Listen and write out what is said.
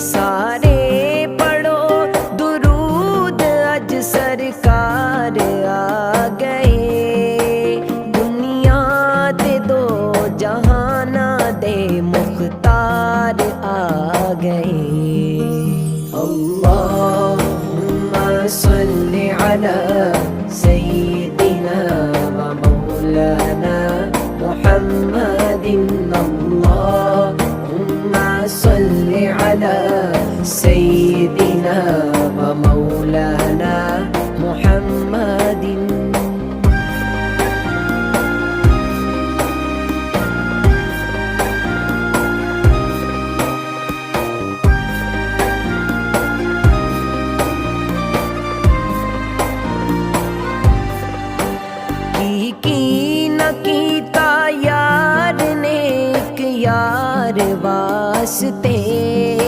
سارے پڑھو درود اج سرکار آ گئے دنیا دے دو جہاناں دے مختار آ گئے اللہم صلی علی سیدنا و مولانا محمد اللہم صلی علی سیدنا و مولانا محمد کی نہ کیتا یار نے ایک یار واسطے